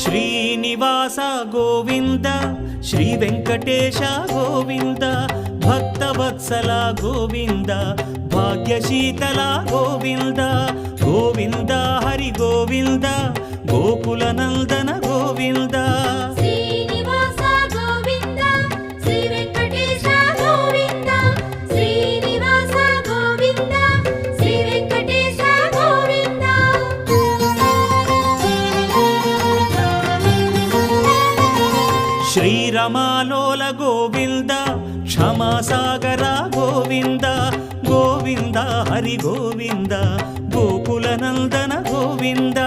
Srinivasa Govinda Shri Venkatesha Govinda Bhaktavatsala Govinda భాగ్యశీతల Govinda Govinda Hari Govinda Gokula Nandana Govinda Srinivasa Govinda Shri Venkatesha Govinda Srinivasa Govinda Shri Venkatesha Govinda శ్రీరమాలోల Govinda క్షమాసాగర Govinda Govinda Hari Govinda Gokula Nandana Govinda